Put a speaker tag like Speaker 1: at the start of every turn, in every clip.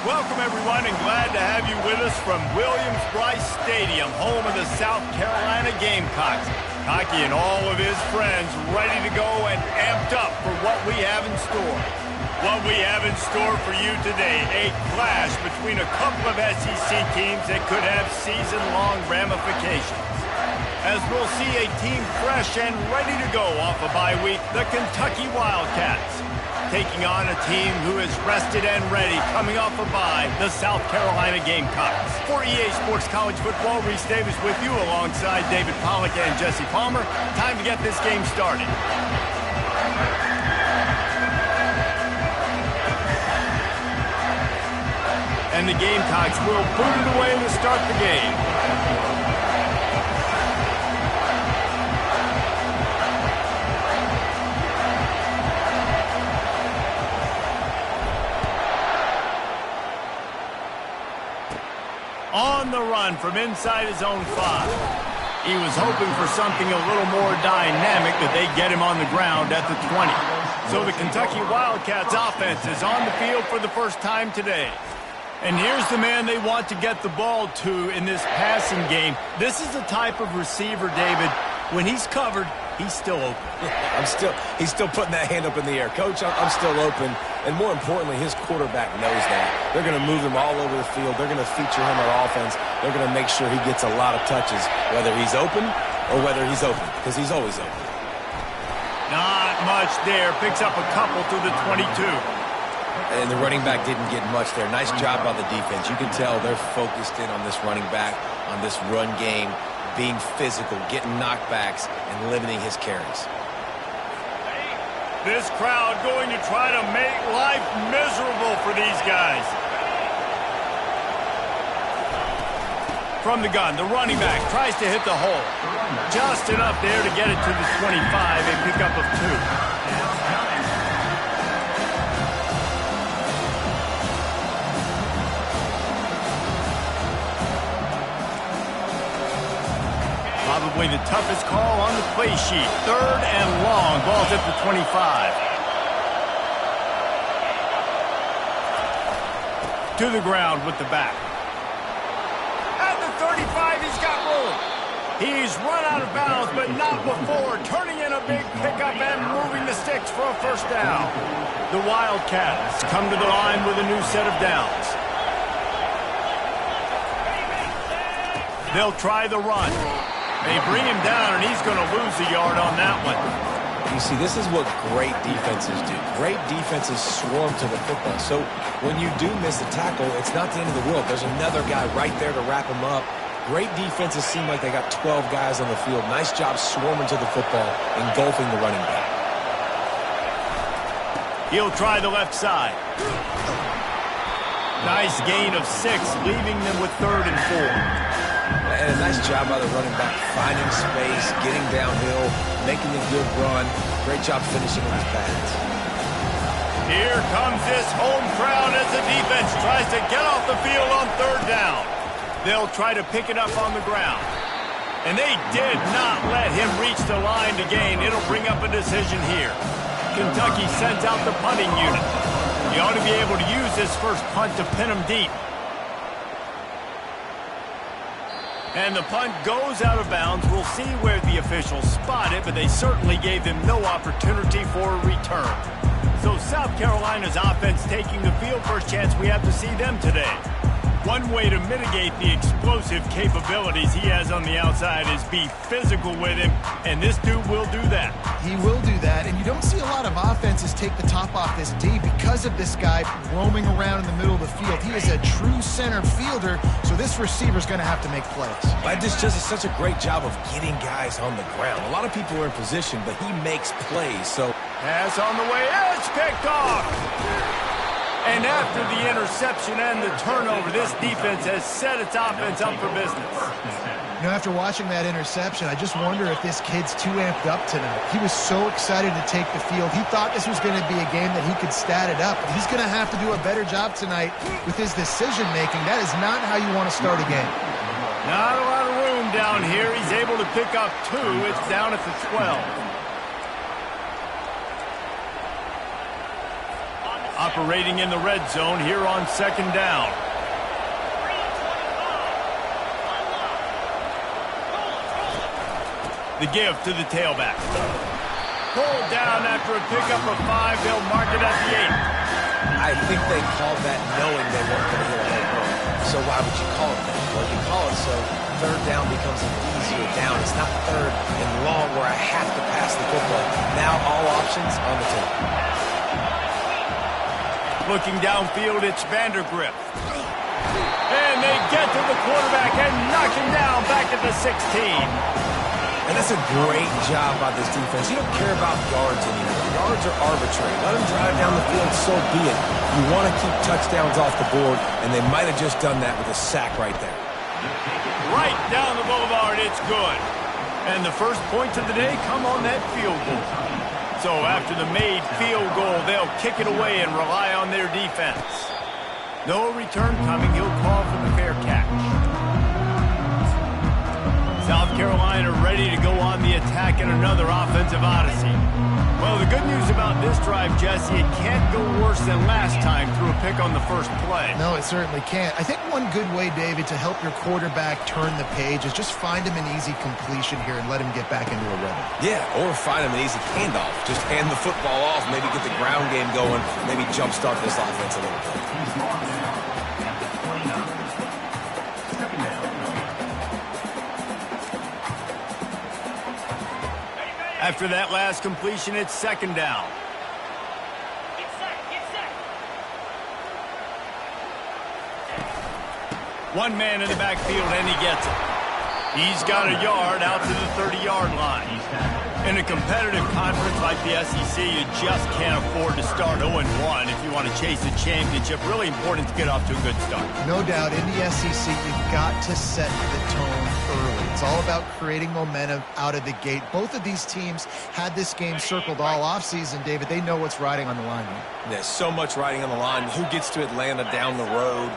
Speaker 1: Welcome, everyone, and glad to have you with us from Williams-Brice Stadium, home of the South Carolina Gamecocks. Hockey and all of his friends ready to go and amped up for what we have in store. What we have in store for you today, a clash between a couple of SEC teams that could have season-long ramifications. As we'll see a team fresh and ready to go off a bye week, the Kentucky Wildcats, taking on a team who is rested and ready coming off a bye, the South Carolina Gamecocks. For EA Sports College Football, Reese Davis with you alongside David Pollack and Jesse Palmer. Time to get this game started. And the Gamecocks will boot it away to start the game. On the run from inside his own 5. He was hoping for something a little more dynamic, that they'd get him on the ground at the 20. So the Kentucky Wildcats offense is on the field for the first time today. And here's the man they want to get the ball to in this passing game. This is the type of receiver, David, when he's covered, he's still open.
Speaker 2: He's still putting that hand up in the air. Coach, I'm still open. And more importantly, his quarterback knows that. They're going to move him all over the field. They're going to feature him on offense. They're going to make sure he gets a lot of touches, whether he's open or whether he's open, because he's always open.
Speaker 1: Not much there. Picks up a couple to the 22.
Speaker 2: And the running back didn't get much there. Nice job by the defense. You can tell they're focused in on this running back, on this run game, being physical, getting knockbacks, and limiting his carries.
Speaker 1: This crowd going to try to make life miserable for these guys. From the gun, the running back tries to hit the hole. Just enough there to get it to the 25, a pickup of 2. Probably the toughest call on the play sheet. 3rd and long. Ball's at the 25. To the ground with the back. At the 35, he's got room. He's run out of bounds, but not before turning in a big pickup and moving the sticks for a first down. The Wildcats come to the line with a new set of downs. They'll try the run. They bring him down, and he's going to lose a yard on that one.
Speaker 2: You see, this is what great defenses do. Great defenses swarm to the football. So when you do miss a tackle, it's not the end of the world. There's another guy right there to wrap him up. Great defenses seem like they got 12 guys on the field. Nice job swarming to the football, engulfing the running back.
Speaker 1: He'll try the left side. Nice gain of 6, leaving them with 3rd and 4.
Speaker 2: And a nice job by the running back, finding space, getting downhill, making a good run. Great job finishing with his pads.
Speaker 1: Here comes this home crowd as the defense tries to get off the field on 3rd down. They'll try to pick it up on the ground. And they did not let him reach the line to gain. It'll bring up a decision here. Kentucky sends out the punting unit. He ought to be able to use this first punt to pin him deep. And the punt goes out of bounds. We'll see where the officials spot it, but they certainly gave them no opportunity for a return. So South Carolina's offense taking the field. First chance we have to see them today. One way to mitigate the explosive capabilities he has on the outside is be physical with him, and this dude will do that.
Speaker 3: He will do that, and you don't see a lot of offenses take the top off this D because of this guy roaming around in the middle of the field. He is a true center fielder, so this receiver's going to have to make plays.
Speaker 2: But this just is such a great job of getting guys on the ground. A lot of people are in position, but he makes plays, so...
Speaker 1: Pass on the way, it's picked off! And after the interception and the turnover, this defense has set its offense up for business.
Speaker 3: You know, after watching that interception, I just wonder if this kid's too amped up tonight. He was so excited to take the field. He thought this was going to be a game that he could stat it up. But he's going to have to do a better job tonight with his decision-making. That is not how you want to start a game.
Speaker 1: Not a lot of room down here. He's able to pick up 2. It's down at the 12. Operating in the red zone here on second down. The give to the tailback. Pulled down after a pickup of 5. They'll mark it at the 8.
Speaker 2: I think they called that knowing they weren't going to hit a home run. So why would you call it that? Well, you call it so third down becomes an easier down. It's not third and long where I have to pass the football. Now all options on the table.
Speaker 1: Looking downfield, it's Vandergrift. And they get to the quarterback and knock him down back at the 16.
Speaker 2: And that's a great job by this defense. You don't care about yards anymore. Yards are arbitrary. Let them drive down the field, so be it. You want to keep touchdowns off the board, and they might have just done that with a sack right there.
Speaker 1: Right down the boulevard, it's good. And the first points of the day come on that field goal. So after the made field goal, they'll kick it away and rely on their defense. No return coming. He'll call for the fair catch. South Carolina ready to go on the attack in another offensive odyssey. Well, the good news about this drive, Jesse, it can't go worse than last time through a pick on the first play.
Speaker 3: No, it certainly can't. I think one good way, David, to help your quarterback turn the page is just find him an easy completion here and let him get back into a rhythm.
Speaker 2: Yeah, or find him an easy handoff. Just hand the football off, maybe get the ground game going, maybe jumpstart this offense a little bit.
Speaker 1: After that last completion, it's second down.
Speaker 4: Get set.
Speaker 1: One man in the backfield, and he gets it. He's got a yard out to the 30-yard line. In a competitive conference like the SEC, you just can't afford to start 0-1 if you want to chase a championship. Really important to get off to a good start.
Speaker 3: No doubt, in the SEC, you've got to set the tone early. It's all about creating momentum out of the gate. Both of these teams had this game circled all offseason, David. They know what's riding on the line.
Speaker 2: There's so much riding on the line. Who gets to Atlanta down the road?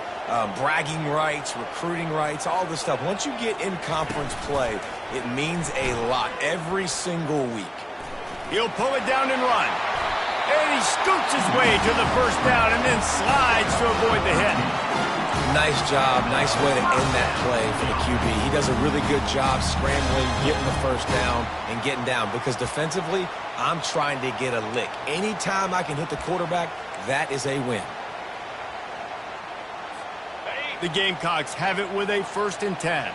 Speaker 2: Bragging rights, recruiting rights, all this stuff. Once you get in conference play, it means a lot every single week.
Speaker 1: He'll pull it down and run. And he scoots his way to the first down and then slides to avoid the hit.
Speaker 2: Nice job. Nice way to end that play for the QB. He does a really good job scrambling, getting the first down, and getting down. Because defensively, I'm trying to get a lick. Anytime I can hit the quarterback, that is a win.
Speaker 1: The Gamecocks have it with a 1st and 10.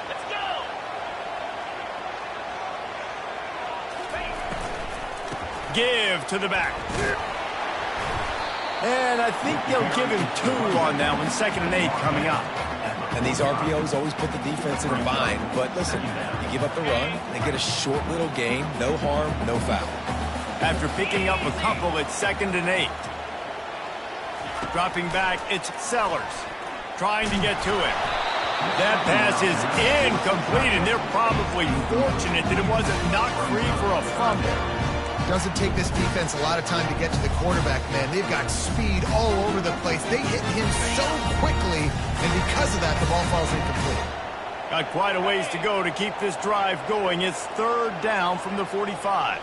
Speaker 4: Let's go.
Speaker 1: Give to the back. And I think they'll give him 2 on that one. 2nd and 8 coming up.
Speaker 2: And these RPOs always put the defense in a bind. But listen, you give up the run, they get a short little gain. No harm, no foul.
Speaker 1: After picking up a couple, it's 2nd and 8. Dropping back, it's Sellers. Trying to get to it. That pass is incomplete, and they're probably fortunate that it wasn't knocked free for a fumble.
Speaker 3: Doesn't take this defense a lot of time to get to the quarterback, man. They've got speed all over the place. They hit him so quickly, and because of that, the ball falls incomplete.
Speaker 1: Got quite a ways to go to keep this drive going. It's 3rd down from the 45.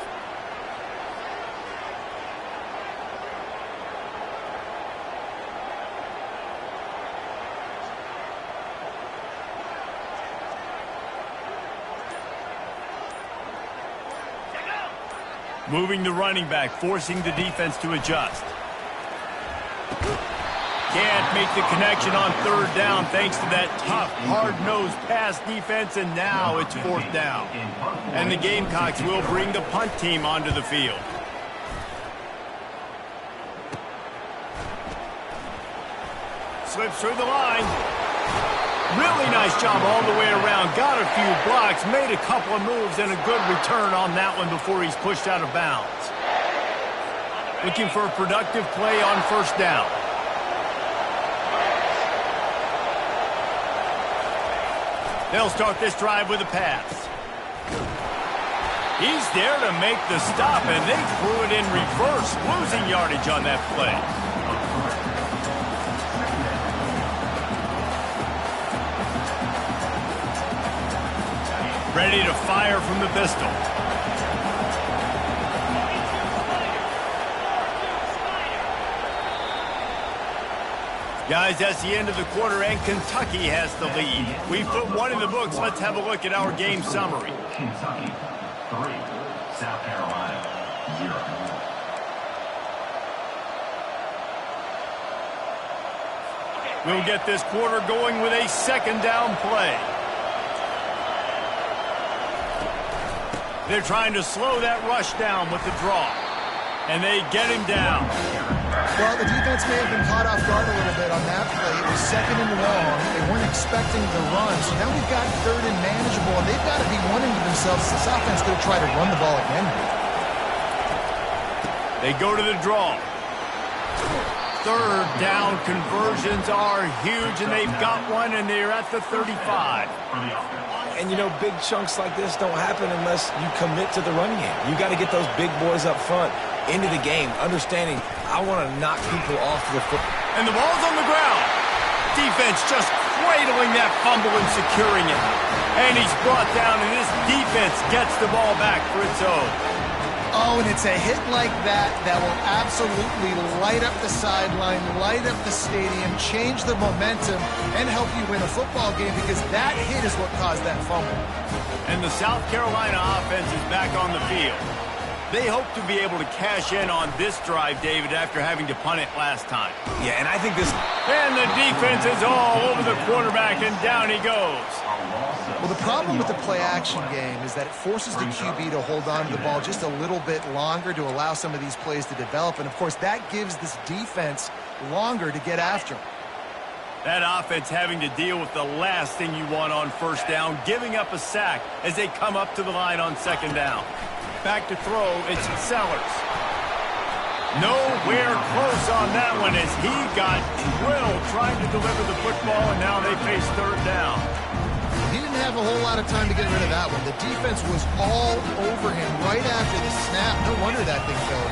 Speaker 1: Moving the running back, forcing the defense to adjust. Can't make the connection on 3rd down thanks to that tough, hard-nosed pass defense, and now it's 4th down. And the Gamecocks will bring the punt team onto the field. Slips through the line. Really nice job all the way around. Got a few blocks, made a couple of moves, and a good return on that one before he's pushed out of bounds. Looking for a productive play on 1st down. They'll start this drive with a pass. He's there to make the stop, and they threw it in reverse, losing yardage on that play. Ready to fire from the pistol. Guys, that's the end of the quarter, and Kentucky has the lead. We put one in the books. Let's have a look at our game summary.
Speaker 5: Kentucky 3, South Carolina 0.
Speaker 1: We'll get this quarter going with a second down play. They're trying to slow that rush down with the draw. And they get him down.
Speaker 3: Well, the defense may have been caught off guard a little bit on that play. It was second and long. They weren't expecting the run. So now we've got third and manageable. And they've got to be wondering to themselves, this offense going to try to run the ball again.
Speaker 1: They go to the draw. Third down conversions are huge, and they've got one, and they're at the 35.
Speaker 2: And, you know, big chunks like this don't happen unless you commit to the running game. You got to get those big boys up front into the game, understanding I want to knock people off the foot.
Speaker 1: And the ball's on the ground. Defense just cradling that fumble and securing it. And he's brought down, and this defense gets the ball back for its own.
Speaker 3: Oh, and it's a hit like that that will absolutely light up the sideline, light up the stadium, change the momentum, and help you win a football game because that hit is what caused that fumble.
Speaker 1: And the South Carolina offense is back on the field. They hope to be able to cash in on this drive, David, after having to punt it last time.
Speaker 2: Yeah, and I think this...
Speaker 1: And the defense is all over the quarterback, and down he goes.
Speaker 3: Well, the problem with the play-action game is that it forces the QB to hold on to the ball just a little bit longer to allow some of these plays to develop. And, of course, that gives this defense longer to get after him.
Speaker 1: That offense having to deal with the last thing you want on first down, giving up a sack as they come up to the line on second down. Back to throw, it's Sellers. Nowhere close on that one as he got drilled trying to deliver the football, and now they face third down.
Speaker 3: He didn't have a whole lot of time to get rid of that one. The defense was all over him right after the snap. No wonder that thing fell.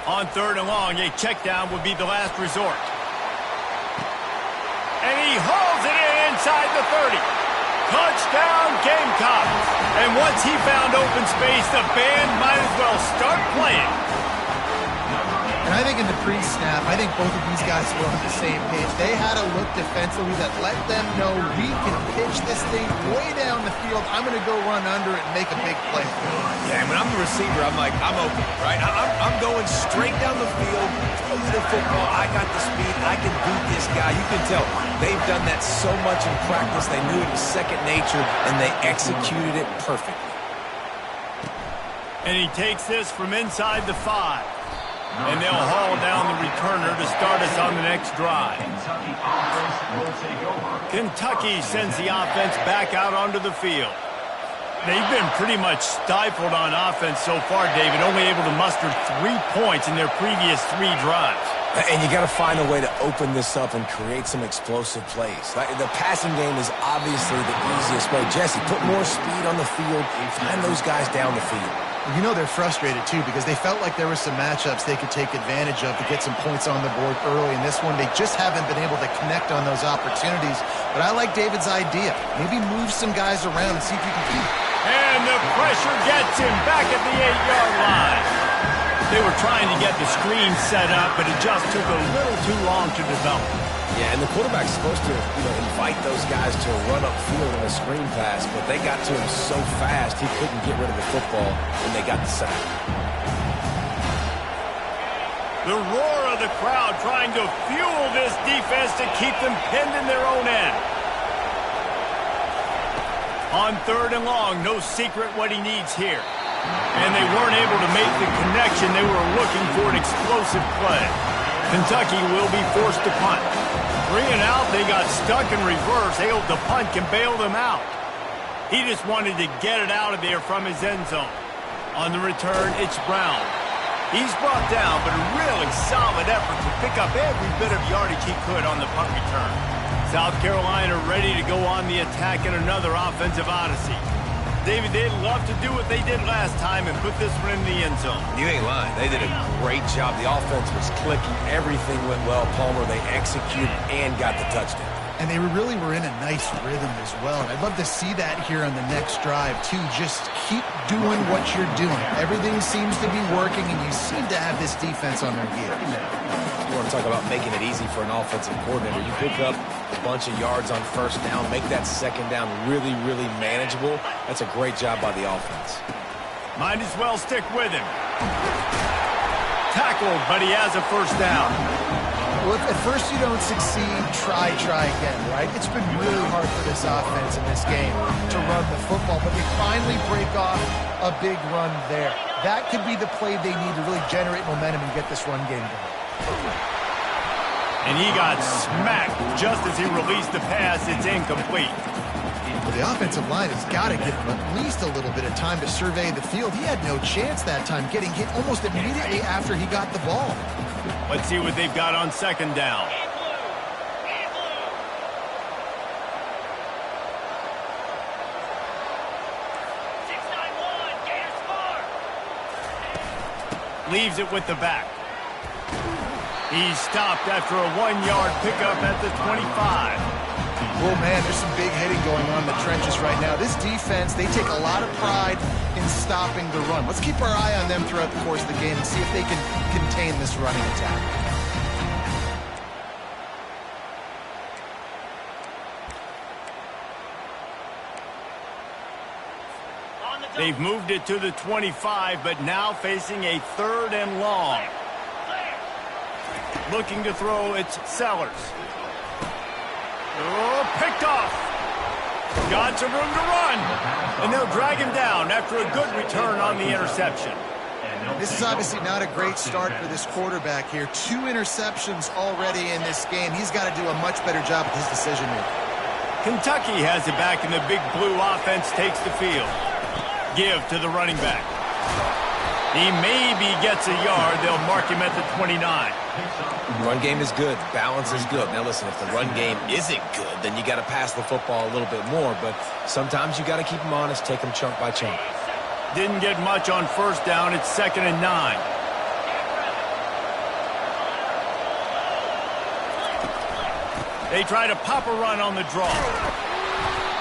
Speaker 1: On third and long, a check down would be the last resort. And he hauls it in inside the 30. Touchdown Gamecocks. And once he found open space, the band might as well start playing.
Speaker 3: And I think in the pre-snap, I think both of these guys were on the same page. They had a look defensively that let them know we can pitch this thing way down the field. I'm going to go run under it and make a big play.
Speaker 2: Yeah, and when I'm the receiver, I'm like, I'm open, right? I'm going straight down the field, throw the football. I got the speed. I can beat this guy. You can tell they've done that so much in practice. They knew it was second nature, and they executed it perfectly.
Speaker 1: And he takes this from inside the 5. And they'll haul down the returner to start us on the next drive. Kentucky sends the offense back out onto the field. They've been pretty much stifled on offense so far, David, only able to muster 3 points in their previous 3 drives.
Speaker 2: And you got to find a way to open this up and create some explosive plays. Like, the passing game is obviously the easiest way. Jesse, put more speed on the field. Find those guys down the field.
Speaker 3: You know they're frustrated, too, because they felt like there were some matchups they could take advantage of to get some points on the board early. In this one, they just haven't been able to connect on those opportunities. But I like David's idea. Maybe move some guys around and see if you can keep.
Speaker 1: And the pressure gets him back at the 8-yard line. They were trying to get the screen set up, but it just took a little too long to develop.
Speaker 2: Yeah, and the quarterback's supposed to, invite those guys to run upfield on a screen pass, but they got to him so fast he couldn't get rid of the football when they got the sack.
Speaker 1: The roar of the crowd trying to fuel this defense to keep them pinned in their own end. On third and long, no secret what he needs here. And they weren't able to make the connection. They were looking for an explosive play. Kentucky will be forced to punt. 3 and out, they got stuck in reverse. They hope the punt can bail them out. He just wanted to get it out of there from his end zone. On the return, it's Brown. He's brought down, but a really solid effort to pick up every bit of yardage he could on the punt return. South Carolina ready to go on the attack in another offensive odyssey. David, they'd love to do what they did last time and put this one in the end zone.
Speaker 2: You ain't lying. They did a great job. The offense was clicking. Everything went well. Palmer, they executed and got the touchdown.
Speaker 3: And they really were in a nice rhythm as well. And I'd love to see that here on the next drive, too. Just keep doing what you're doing. Everything seems to be working, and you seem to have this defense on their heels.
Speaker 2: want to talk about making it easy for an offensive coordinator. You pick up a bunch of yards on first down, make that second down really, really manageable. That's a great job by the offense.
Speaker 1: Might as well stick with him. Tackled, but he has a first down.
Speaker 3: Well, if at first you don't succeed, try again, right? It's been really hard for this offense in this game to run the football, but they finally break off a big run there. That could be the play they need to really generate momentum and get this run game going.
Speaker 1: And he got smacked just as he released the pass. It's incomplete.
Speaker 3: Well, the offensive line has got to give him at least a little bit of time to survey the field. He had no chance that time, getting hit almost immediately after he got the ball.
Speaker 1: Let's see what they've got on second down. Leaves it with the back. He's stopped after a 1-yard pickup at the 25.
Speaker 3: Oh, man, there's some big hitting going on in the trenches right now. This defense, they take a lot of pride in stopping the run. Let's keep our eye on them throughout the course of the game and see if they can contain this running attack.
Speaker 1: They've moved it to the 25, but now facing a 3rd and long. Looking to throw, it's Sellers. Oh, picked off. Got some room to run. And they'll drag him down after a good return on the interception.
Speaker 3: This is obviously not a great start for this quarterback here. 2 interceptions already in this game. He's got to do a much better job with his decision making.
Speaker 1: Kentucky has it back, and the big blue offense takes the field. Give to the running back. He maybe gets a yard. They'll mark him at the 29.
Speaker 2: Run game is good. Balance is good. Now, listen, if the run game isn't good, then you got to pass the football a little bit more. But sometimes you got to keep them honest, take them chunk by chunk.
Speaker 1: Didn't get much on first down. It's 2nd and 9. They try to pop a run on the draw.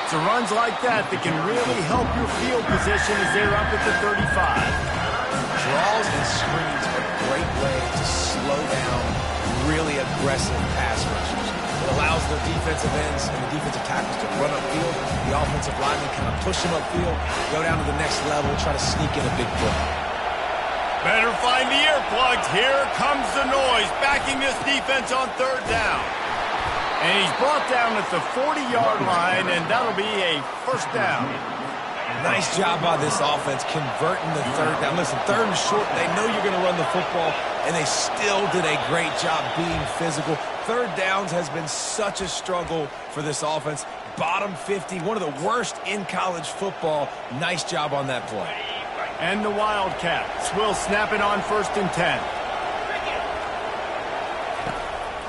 Speaker 1: It's runs like that that can really help your field position as they're up at the 35.
Speaker 2: Draws and screens are a great way to slow down really aggressive pass rushers. It allows the defensive ends and the defensive tackles to run upfield. The offensive linemen kind of push them upfield, go down to the next level, try to sneak in a big play.
Speaker 1: Better find the earplugs. Here comes the noise, backing this defense on 3rd down. And he's brought down at the 40-yard line, and that'll be a first down.
Speaker 2: Nice job by this offense converting the 3rd down. Listen, 3rd and short, they know you're going to run the football, and they still did a great job being physical. 3rd downs has been such a struggle for this offense. Bottom 50, one of the worst in college football. Nice job on that play.
Speaker 1: And the Wildcats will snap it on 1st and 10.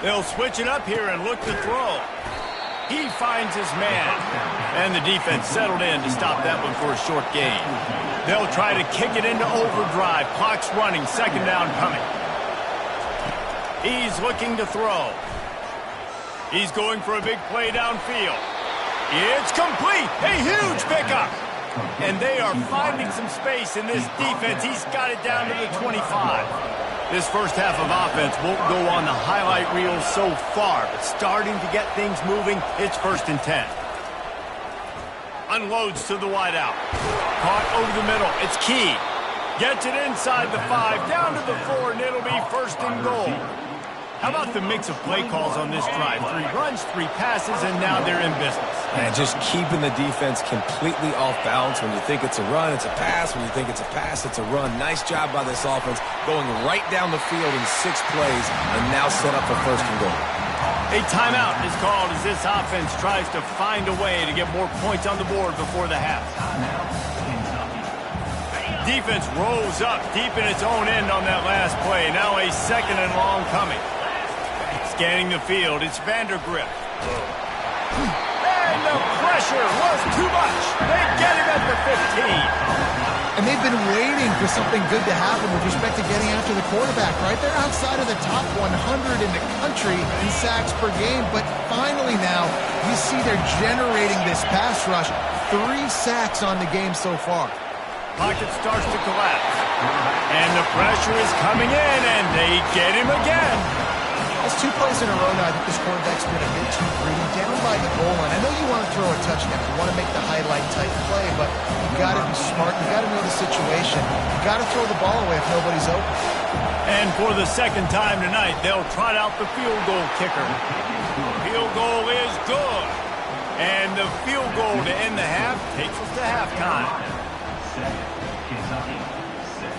Speaker 1: They'll switch it up here and look to throw. He finds his man. And the defense settled in to stop that one for a short gain. They'll try to kick it into overdrive. Clock's running. 2nd down coming. He's looking to throw. He's going for a big play downfield. It's complete. A huge pickup. And they are finding some space in this defense. He's got it down to the 25. This first half of offense won't go on the highlight reel so far, but starting to get things moving, it's 1st and 10. Unloads to the wideout. Caught over the middle. It's Key. Gets it inside the 5, down to the 4, and it'll be 1st and goal. How about the mix of play calls on this drive? 3 runs, 3 passes, and now they're in business.
Speaker 2: And just keeping the defense completely off balance. When you think it's a run, it's a pass. When you think it's a pass, it's a run. Nice job by this offense, going right down the field in 6 plays, and now set up for 1st and goal.
Speaker 1: A timeout is called as this offense tries to find a way to get more points on the board before the half. Defense rolls up deep in its own end on that last play. Now a 2nd and long coming. Scanning the field, it's Vandergrift. And the pressure was too much. They get him at the 15.
Speaker 3: And they've been waiting for something good to happen with respect to getting after the quarterback, right? They're outside of the top 100 in the country in sacks per game, but finally now you see they're generating this pass rush. 3 sacks on the game so far.
Speaker 1: Pocket starts to collapse. And the pressure is coming in, and they get him again.
Speaker 3: It's 2 plays in a row now. I think this quarterback's been a bit too greedy. Down by the goal line. I know you want to throw a touchdown. You want to make the highlight type play, but you got to be smart. You got to know the situation. You got to throw the ball away if nobody's open.
Speaker 1: And for the second time tonight, they'll trot out the field goal kicker. Field goal is good. And the field goal to end the half takes us to halftime.
Speaker 5: Kentucky 6.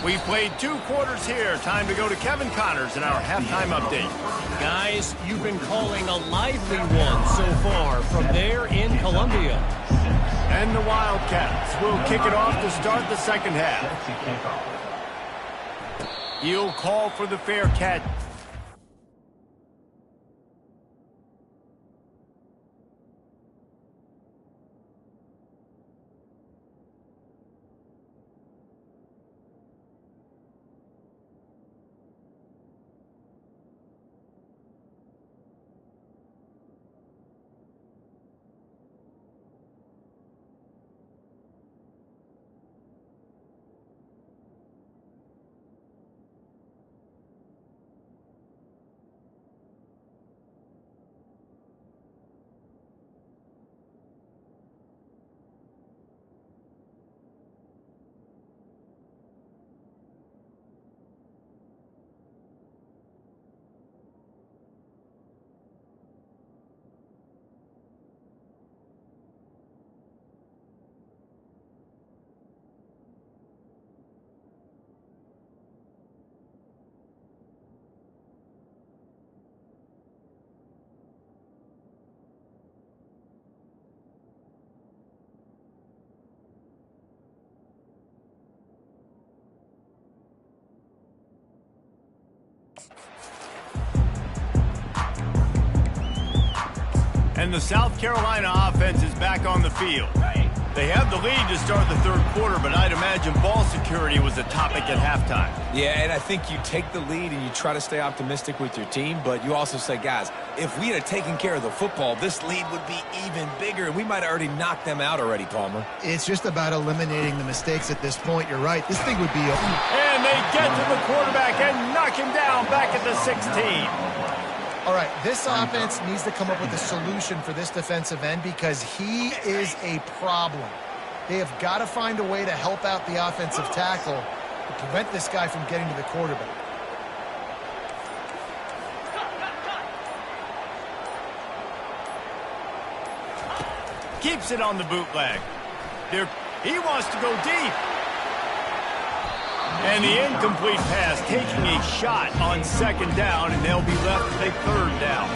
Speaker 1: We've played 2 quarters here. Time to go to Kevin Connors in our halftime update.
Speaker 6: Guys, you've been calling a lively one so far from there in Columbia.
Speaker 1: And the Wildcats will kick it off to start the second half. He'll call for the fair catch. And the South Carolina offense is back on the field. They have the lead to start the third quarter, but I'd imagine ball security was a topic at halftime.
Speaker 2: Yeah, and I think you take the lead and you try to stay optimistic with your team, but you also say, guys, if we had taken care of the football, this lead would be even bigger, and we might have already knocked them out already, Palmer.
Speaker 3: It's just about eliminating the mistakes at this point. You're right. This thing would be over.
Speaker 1: And they get to the quarterback and knock him down back at the 16.
Speaker 3: All right, this offense needs to come up with a solution for this defensive end because he is a problem. They have got to find a way to help out the offensive tackle to prevent this guy from getting to the quarterback.
Speaker 1: Keeps it on the bootleg. He wants to go deep. And the incomplete pass taking a shot on second down, and they'll be left with a third down.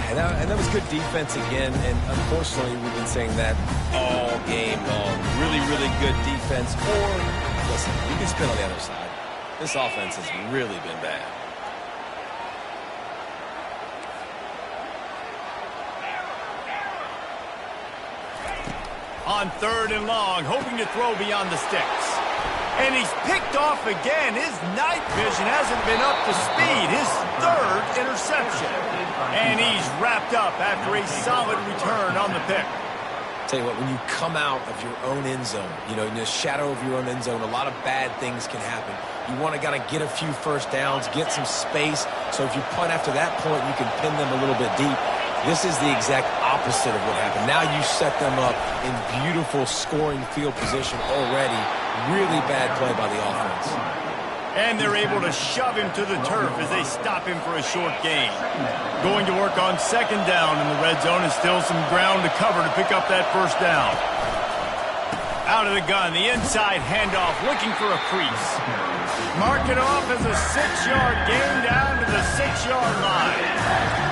Speaker 2: And that was good defense again, and unfortunately we've been saying that all game long. Really, really good defense. Or, listen, you can spin on the other side. This offense has really been bad.
Speaker 1: On third and long, hoping to throw beyond the sticks. And he's picked off again. His night vision hasn't been up to speed. His third interception. And he's wrapped up after a solid return on the pick.
Speaker 2: Tell you what, when you come out of your own end zone, you know, in the shadow of your own end zone, a lot of bad things can happen. You want to kind of get a few first downs, get some space. So if you punt after that point, you can pin them a little bit deep. This is the exact opposite of what happened. Now you set them up in beautiful scoring field position already. Really bad play by the offense.
Speaker 1: And they're able to shove him to the turf as they stop him for a short gain. Going to work on second down in the red zone, and still some ground to cover to pick up that first down. Out of the gun, the inside handoff, looking for a crease. Mark it off as a 6-yard gain down to the 6-yard line.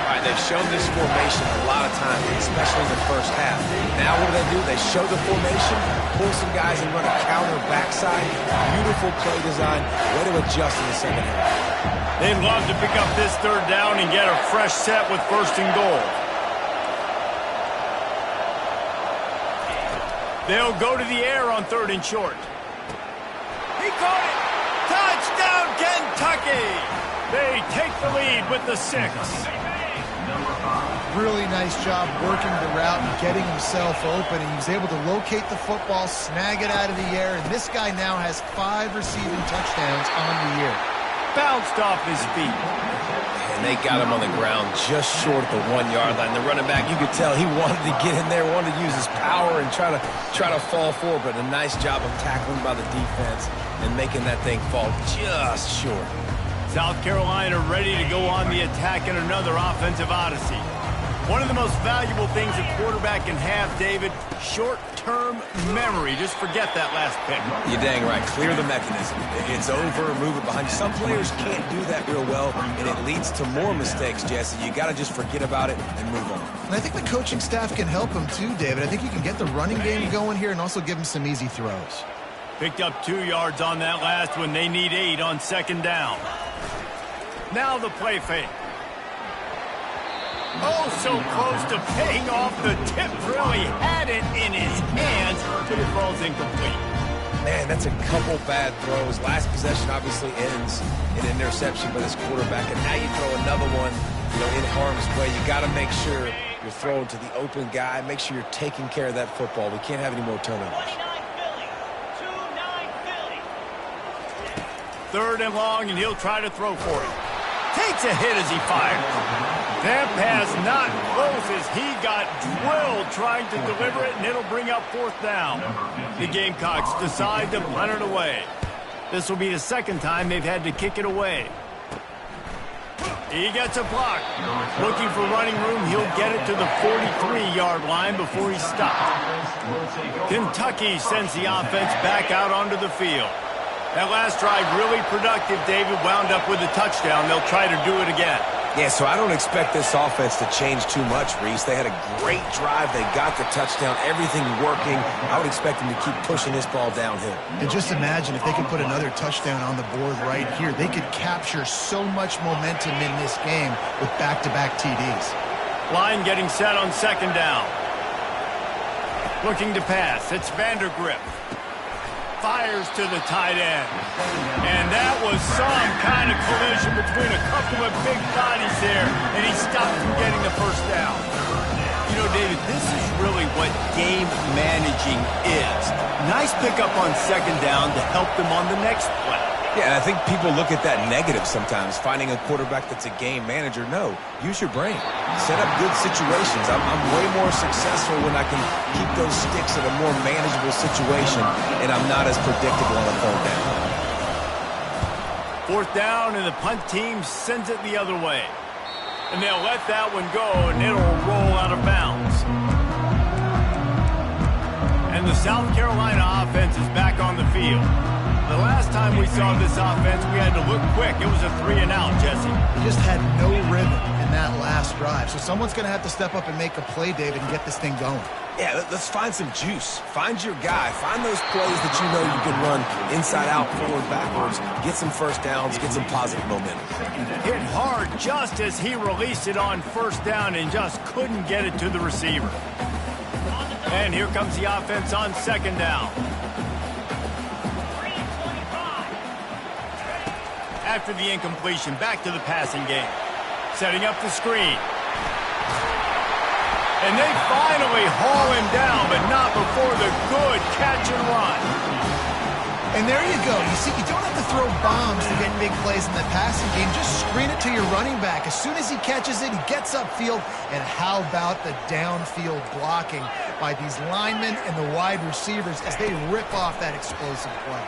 Speaker 2: All right, they've shown this formation a lot of times, especially in the first half. Now what do? They show the formation, pull some guys and run a counter backside. Beautiful play design. Way to adjust in the second half.
Speaker 1: They'd love to pick up this third down and get a fresh set with first and goal. They'll go to the air on third and short. He caught it! Touchdown, Kentucky! They take the lead with the 6.
Speaker 3: Really nice job working the route and getting himself open, and he was able to locate the football, snag it out of the air, and this guy now has 5 receiving touchdowns on the year.
Speaker 1: Bounced off his feet.
Speaker 2: And they got him on the ground just short of the 1-yard line. The running back, you could tell he wanted to get in there, wanted to use his power and try to fall forward, but a nice job of tackling by the defense and making that thing fall just short.
Speaker 1: South Carolina ready to go on the attack in another offensive odyssey. One of the most valuable things a quarterback can have, David, short-term memory. Just forget that last pick.
Speaker 2: You're dang right. Clear the mechanism. It's over, move it behind you. Some players can't do that real well, and it leads to more mistakes, Jesse. You got to just forget about it and move on.
Speaker 3: And I think the coaching staff can help him too, David. I think you can get the running game going here and also give him some easy throws.
Speaker 1: Picked up 2 yards on that last one. They need 8 on 2nd down. Now the play fake. Oh, so close to paying off the tip drill. He had it in his hands, but it falls incomplete.
Speaker 2: Man, that's a couple bad throws. Last possession obviously ends in an interception by this quarterback, and now you throw another one, in harm's way. You got to make sure you're throwing to the open guy. Make sure you're taking care of that football. We can't have any more turnovers.
Speaker 1: 3rd and long, and he'll try to throw for it. Takes a hit as he fires. That pass not close as he got drilled trying to deliver it, and it'll bring up 4th down. The Gamecocks decide to punt it away. This will be the 2nd time they've had to kick it away. He gets a block. Looking for running room, he'll get it to the 43-yard line before he's stopped. Kentucky sends the offense back out onto the field. That last drive really productive, David, wound up with a touchdown. They'll try to do it again.
Speaker 2: Yeah, so I don't expect this offense to change too much, Reese. They had a great drive. They got the touchdown, everything working. I would expect them to keep pushing this ball downhill.
Speaker 3: And just imagine if they could put another touchdown on the board right here. They could capture so much momentum in this game with back-to-back TDs.
Speaker 1: Line getting set on 2nd down. Looking to pass. It's Vandergrift. Fires to the tight end. And that was some kind of collision between a couple of big bodies there, and he stopped from getting the 1st down. You know, David, this is really what game managing is. Nice pickup on 2nd down to help them on the next play.
Speaker 2: Yeah, I think people look at that negative sometimes, finding a quarterback that's a game manager. No, use your brain. Set up good situations. I'm way more successful when I can keep those sticks in a more manageable situation, and I'm not as predictable on a 3rd down.
Speaker 1: 4th down, and the punt team sends it the other way. And they'll let that one go, and it'll roll out of bounds. And the South Carolina offense is back on the field. The last time we saw this offense, we had to look quick. It was a 3-and-out, Jesse.
Speaker 3: He just had no rhythm in that last drive. So someone's going to have to step up and make a play, David, and get this thing going.
Speaker 2: Yeah, let's find some juice. Find your guy. Find those plays that you know you can run inside out, forward, backwards. Get some 1st downs. Get some positive momentum.
Speaker 1: Hit hard just as he released it on 1st down and just couldn't get it to the receiver. And here comes the offense on 2nd down. After the incompletion, back to the passing game. Setting up the screen. And they finally haul him down, but not before the good catch and run.
Speaker 3: And there you go. You see, you don't have to throw bombs to get big plays in the passing game. Just screen it to your running back. As soon as he catches it, he gets upfield. And how about the downfield blocking by these linemen and the wide receivers as they rip off that explosive play.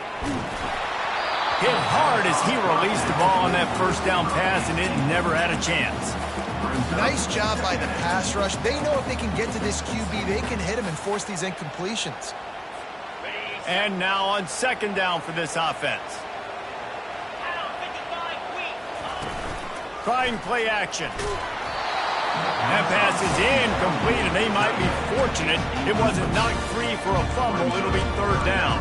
Speaker 1: Hit hard as he released the ball on that 1st down pass, and it never had a chance.
Speaker 3: Nice job by the pass rush. They know if they can get to this QB, they can hit him and force these incompletions.
Speaker 1: And now on 2nd down for this offense. Trying play action. That pass is incomplete, and they might be fortunate it wasn't knocked free for a fumble. It'll be 3rd down.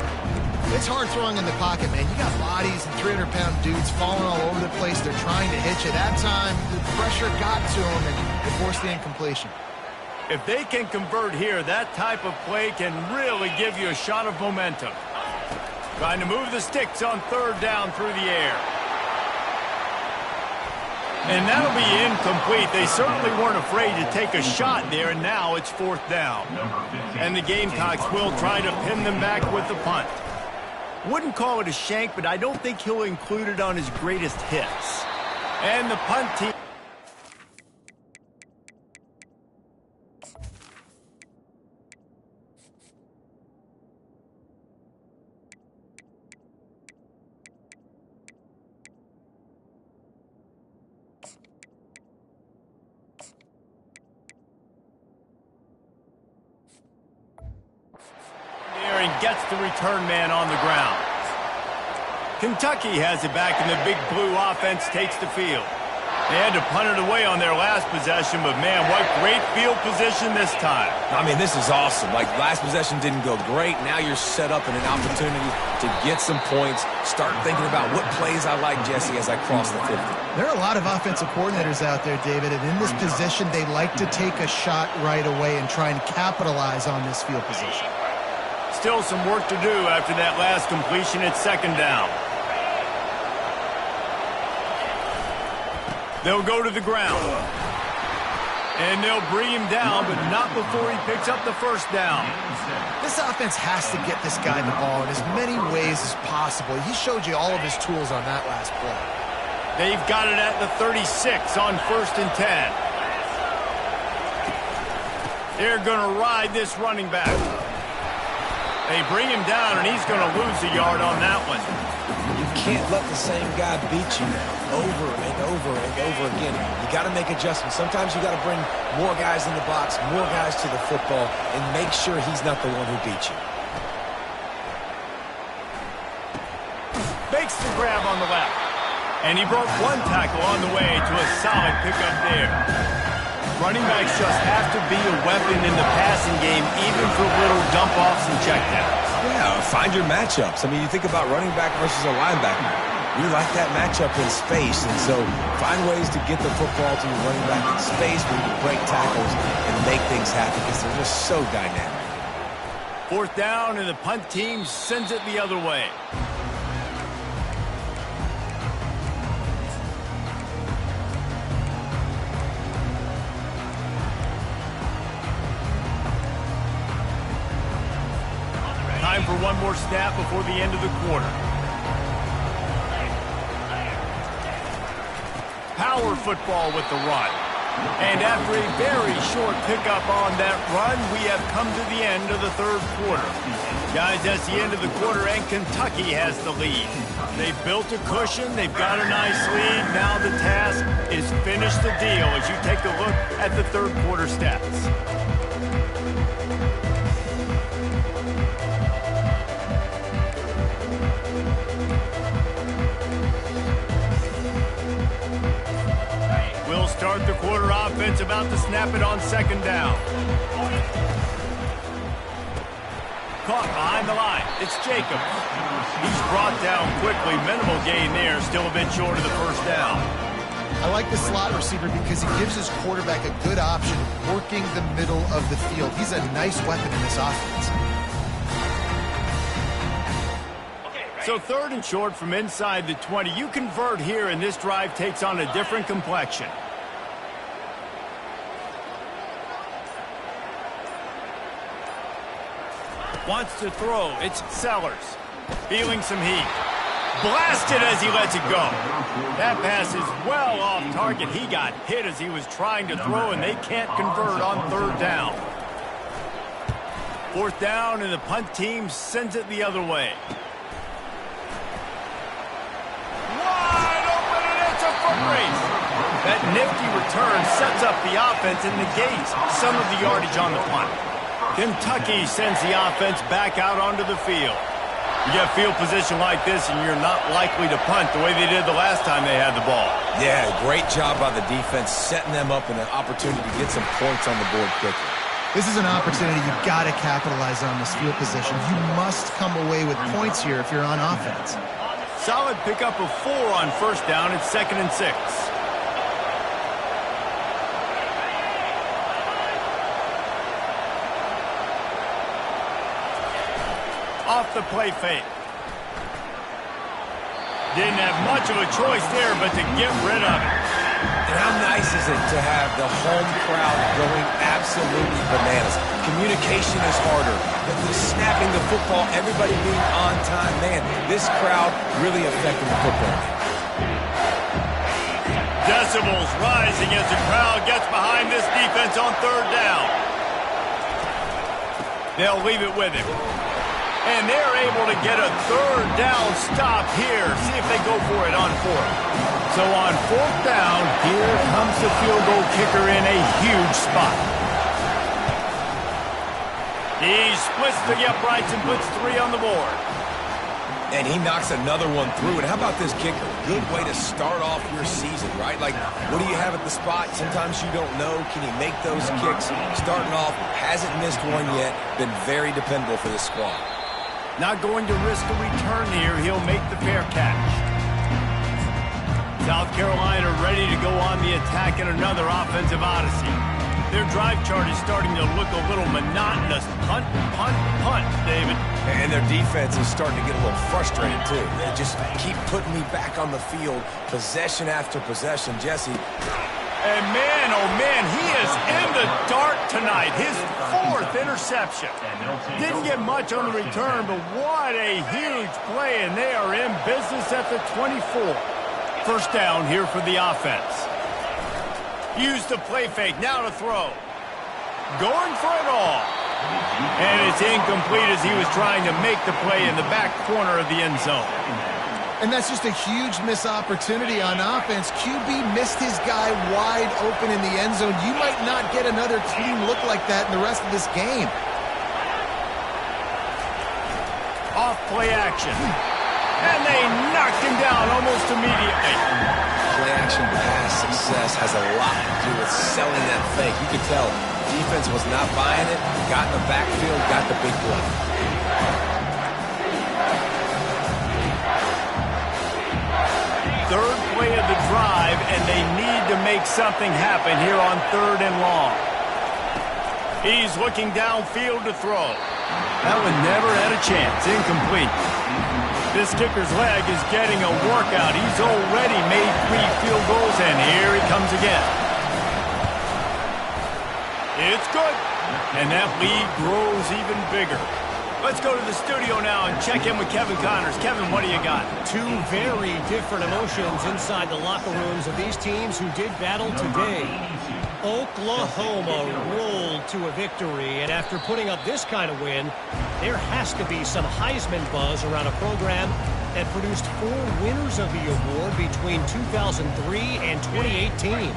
Speaker 3: It's hard throwing in the pocket, man. You got bodies and 300-pound dudes falling all over the place. They're trying to hit you. That time, the pressure got to them, and it forced the incompletion.
Speaker 1: If they can convert here, that type of play can really give you a shot of momentum. Trying to move the sticks on 3rd down through the air. And that'll be incomplete. They certainly weren't afraid to take a shot there, and now it's 4th down. And the Gamecocks will try to pin them back with the punt. Wouldn't call it a shank, but I don't think he'll include it on his greatest hits. And the punt team... gets the return man on the ground. Kentucky has it back, and the Big Blue offense takes the field. They had to punt it away on their last possession, but man, what great field position this time.
Speaker 2: I mean, this is awesome. Like, last possession didn't go great. Now you're set up in an opportunity to get some points. Start thinking about what plays I like, Jesse, as I cross the 50.
Speaker 3: There are a lot of offensive coordinators out there, David, and in this position, they like to take a shot right away and try and capitalize on this field position.
Speaker 1: Still some work to do after that last completion at 2nd down. They'll go to the ground. And they'll bring him down, but not before he picks up the 1st down.
Speaker 3: This offense has to get this guy the ball in as many ways as possible. He showed you all of his tools on that last play.
Speaker 1: They've got it at the 36 on 1st and 10. They're going to ride this running back. They bring him down, and he's going to lose a yard on that one.
Speaker 2: You can't let the same guy beat you over and over and over again. You got to make adjustments. Sometimes you got to bring more guys in the box, more guys to the football, and make sure he's not the one who beat you.
Speaker 1: Makes the grab on the left. And he broke one tackle on the way to a solid pickup there. Running backs just have to be a weapon in the passing game, even for little dump-offs and checkdowns.
Speaker 2: Yeah, find your matchups. I mean, you think about running back versus a linebacker. We like that matchup in space, and so find ways to get the football to your running back in space where you can break tackles and make things happen because they're just so dynamic.
Speaker 1: 4th down, and the punt team sends it the other way. Time for one more snap before the end of the quarter. Power football with the run. And after a very short pickup on that run, we have come to the end of the 3rd quarter. Guys, that's the end of the quarter, and Kentucky has the lead. They've built a cushion. They've got a nice lead. Now the task is finish the deal as you take a look at the 3rd quarter stats. Start the quarter offense, about to snap it on 2nd down. Caught behind the line. It's Jacobs. He's brought down quickly. Minimal gain there, still a bit short of the 1st down.
Speaker 3: I like the slot receiver because he gives his quarterback a good option working the middle of the field. He's a nice weapon in this offense.
Speaker 1: So 3rd and short from inside the 20. You convert here, and this drive takes on a different complexion. Wants to throw. It's Sellers. Feeling some heat. Blasted as he lets it go. That pass is well off target. He got hit as he was trying to throw, and they can't convert on 3rd down. 4th down, and the punt team sends it the other way. Wide open, and it's a foot race. That nifty return sets up the offense and negates some of the yardage on the punt. Kentucky sends the offense back out onto the field. You get field position like this, and you're not likely to punt the way they did the last time they had the ball.
Speaker 2: Yeah, great job by the defense, setting them up in an opportunity to get some points on the board quickly.
Speaker 3: This is an opportunity you've got to capitalize on this field position. You must come away with points here if you're on offense.
Speaker 1: Solid pickup of 4 on 1st down. It's 2nd and 6. Off the play fake. Didn't have much of a choice there, but to get rid of it.
Speaker 2: And how nice is it to have the home crowd going absolutely bananas? Communication is harder. The snapping the football, everybody being on time. Man, this crowd really affecting the football game.
Speaker 1: Decibels rising as the crowd gets behind this defense on third down. They'll leave it with him. And they're able to get a third down stop here. See if they go for it on fourth. So on fourth down, here comes the field goal kicker in a huge spot. He splits the uprights and puts 3 on the board.
Speaker 2: And he knocks another one through. And how about this kicker? Good way to start off your season, right? Like, what do you have at the spot? Sometimes you don't know. Can he make those kicks? Starting off, hasn't missed one yet. Been very dependable for this squad.
Speaker 1: Not going to risk a return here. He'll make the fair catch. South Carolina ready to go on the attack in another offensive odyssey. Their drive chart is starting to look a little monotonous. Punt, punt, punt, David.
Speaker 2: And their defense is starting to get a little frustrated, too. They just keep putting me back on the field, possession after possession. Jesse.
Speaker 1: And man, oh man, he is in the dark tonight. His 4th interception. Didn't get much on the return, but what a huge play, and they are in business at the 24. First down here for the offense. Use the play fake, now to throw. Going for it all. And it's incomplete as he was trying to make the play in the back corner of the end zone.
Speaker 3: And that's just a huge missed opportunity on offense. QB missed his guy wide open in the end zone. You might not get another clean look like that in the rest of this game.
Speaker 1: Off play action. And they knocked him down almost immediately.
Speaker 2: Play action pass success has a lot to do with selling that fake. You could tell defense was not buying it. Got in the backfield, got the big play.
Speaker 1: Third play of the drive, and they need to make something happen here on 3rd and long. He's looking downfield to throw. That one never had a chance. Incomplete. This kicker's leg is getting a workout. He's already made 3 field goals, and here he comes again. It's good. And that lead grows even bigger. Let's go to the studio now and check in with Kevin Connors. Kevin, what do you got?
Speaker 6: 2 very different emotions inside the locker rooms of these teams who did battle today. Oklahoma rolled to a victory, and after putting up this kind of win, there has to be some Heisman buzz around a program that produced 4 winners of the award between 2003 and 2018.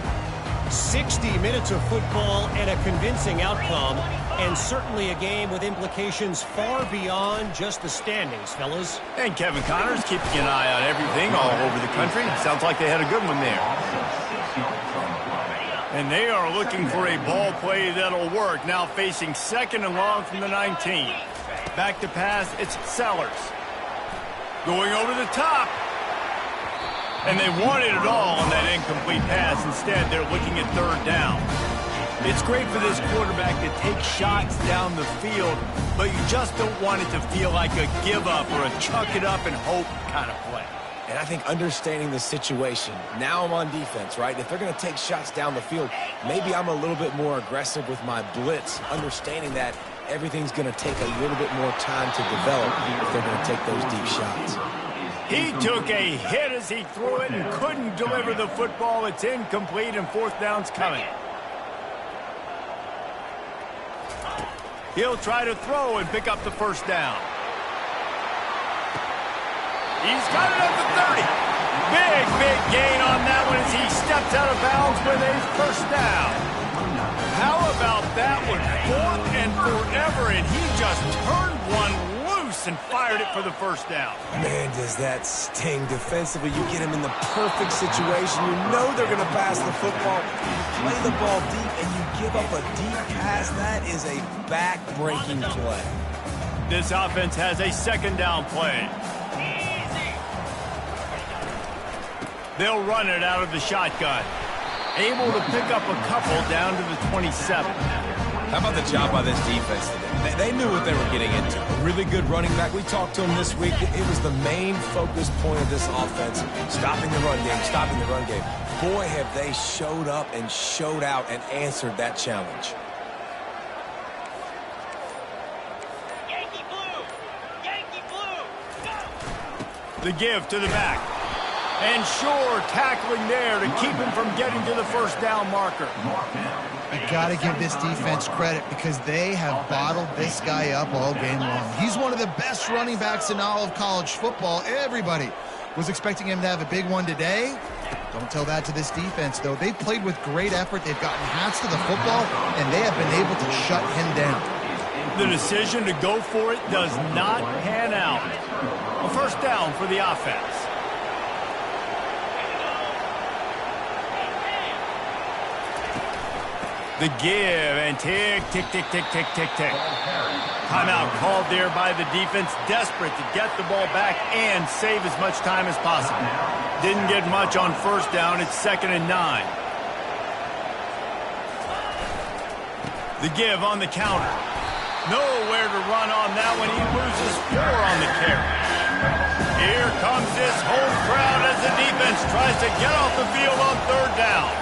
Speaker 6: 60 minutes of football and a convincing outcome, and certainly a game with implications far beyond just the standings, fellas.
Speaker 1: And Kevin Connors keeping an eye on everything all over the country. Sounds like they had a good one there. And they are looking for a ball play that'll work. Now facing 2nd and long from the 19. Back to pass, it's Sellers. Going over the top. And they wanted it all on that incomplete pass. Instead, they're looking at 3rd down. It's great for this quarterback to take shots down the field, but you just don't want it to feel like a give-up or a chuck it up and hope kind of play.
Speaker 2: And I think understanding the situation, now I'm on defense, right? If they're going to take shots down the field, maybe I'm a little bit more aggressive with my blitz, understanding that everything's going to take a little bit more time to develop if they're going to take those deep shots.
Speaker 1: He took a hit as he threw it and couldn't deliver the football. It's incomplete, and 4th down's coming. He'll try to throw and pick up the 1st down. He's got it at the 30. Big gain on that one as he steps out of bounds with a 1st down. How about that one? 4th and forever, and he just turned one loose and fired it for the 1st down.
Speaker 2: Man, does that sting defensively. You get him in the perfect situation. You know they're going to pass the football. You play the ball deep, and you give up a deep pass. That is a back-breaking play.
Speaker 1: This offense has a 2nd down play. They'll run it out of the shotgun. Able to pick up a couple down to the 27.
Speaker 2: How about the job by this defense today? They knew what they were getting into. A really good running back. We talked to him this week. It was the main focus point of this offense, stopping the run game, stopping the run game. Boy, have they showed up and showed out and answered that challenge.
Speaker 4: Yankee blue! Yankee blue! Go!
Speaker 1: The give to the back. And sure, tackling there to keep him from getting to the first down marker.
Speaker 3: You got to give this defense credit because they have bottled this guy up all game long. He's one of the best running backs in all of college football. Everybody was expecting him to have a big one today. Don't tell that to this defense, though. They've played with great effort. They've gotten hats to the football, and they have been able to shut him down.
Speaker 1: The decision to go for it does not pan out. A first down for the offense. The give, and tick, tick, tick, tick, tick, tick, tick. Timeout called there by the defense, desperate to get the ball back and save as much time as possible. Didn't get much on first down. It's 2nd and 9. The give on the counter. Nowhere to run on that one. He loses 4 on the carry. Here comes this home crowd as the defense tries to get off the field on 3rd down.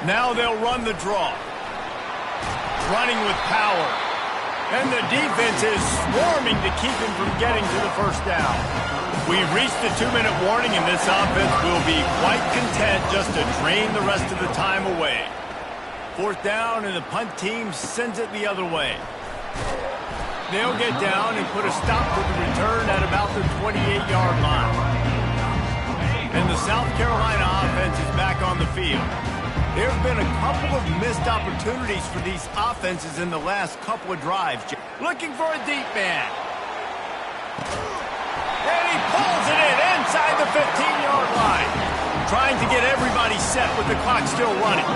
Speaker 1: Now they'll run the draw. Running with power. And the defense is swarming to keep him from getting to the first down. We've reached the 2-minute warning, and this offense will be quite content just to drain the rest of the time away. 4th down, and the punt team sends it the other way. They'll get down and put a stop to the return at about the 28-yard line. And the South Carolina offense is back on the field. There have been a couple of missed opportunities for these offenses in the last couple of drives. Looking for a deep man. And he pulls it in inside the 15-yard line. Trying to get everybody set with the clock still running.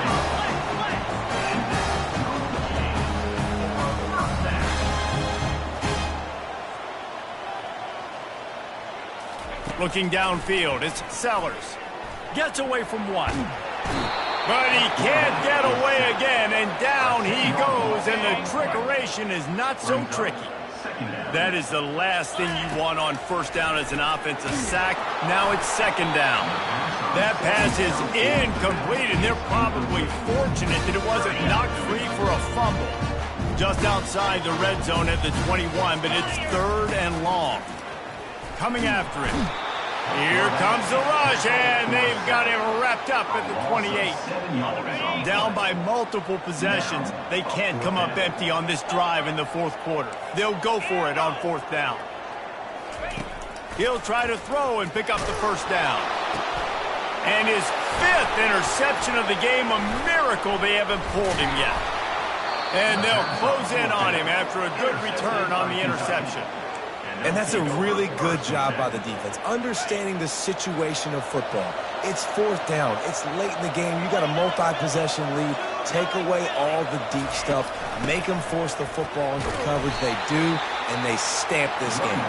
Speaker 1: Looking downfield, it's Sellers. Gets away from one. But he can't get away again, and down he goes, and the trickeration is not so tricky. That is the last thing you want on first down as an offensive sack. Now it's 2nd down. That pass is incomplete, and they're probably fortunate that it wasn't knocked free for a fumble. Just outside the red zone at the 21, but it's 3rd and long. Coming after it. Here comes the rush, and they've got him wrapped up at the 28. Down by multiple possessions. They can't come up empty on this drive in the 4th quarter. They'll go for it on 4th down. He'll try to throw and pick up the first down. And his 5th interception of the game, a miracle they haven't pulled him yet. And they'll close in on him after a good return on the interception.
Speaker 2: And that's a really good job by the defense, understanding the situation of football. It's 4th down. It's late in the game. You got a multi-possession lead. Take away all the deep stuff. Make them force the football into coverage. They do, and they stamp this game.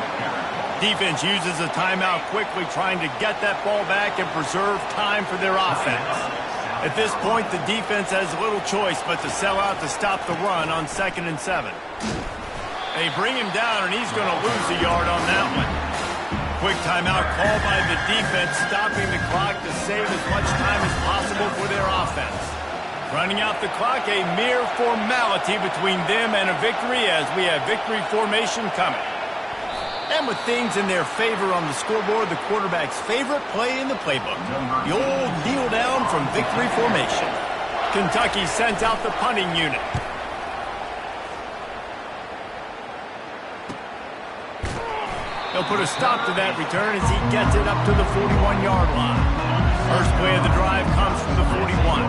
Speaker 1: Defense uses a timeout quickly, trying to get that ball back and preserve time for their offense. At this point, the defense has little choice but to sell out to stop the run on 2nd and 7. They bring him down, and he's going to lose a yard on that one. Quick timeout called by the defense, stopping the clock to save as much time as possible for their offense. Running out the clock, a mere formality between them and a victory as we have victory formation coming. And with things in their favor on the scoreboard, the quarterback's favorite play in the playbook, the old kneel down from victory formation. Kentucky sends out the punting unit. They'll put a stop to that return as he gets it up to the 41-yard line. First play of the drive comes from the 41.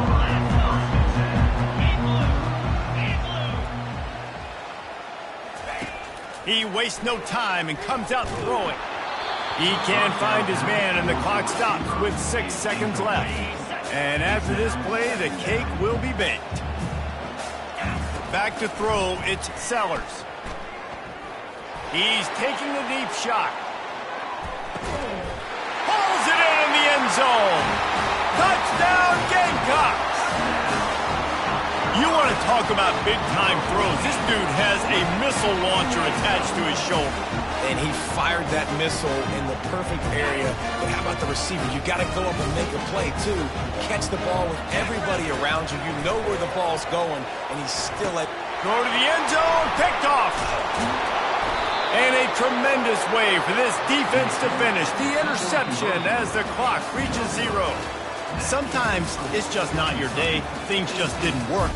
Speaker 1: He wastes no time and comes out throwing. He can't find his man, and the clock stops with 6 seconds left. And after this play, the cake will be baked. Back to throw, it's Sellers. He's taking the deep shot. Pulls it in the end zone. Touchdown, Gamecocks! talk about big-time throws. This dude has a missile launcher attached to his shoulder.
Speaker 2: And he fired that missile in the perfect area. But how about the receiver? You got to go up and make a play, too. Catch the ball with everybody around you. You know where the ball's going, and he's still at...
Speaker 1: Go to the end zone, picked off. And a tremendous way for this defense to finish. The interception as the clock reaches 0. Sometimes it's just not your day. Things just didn't work.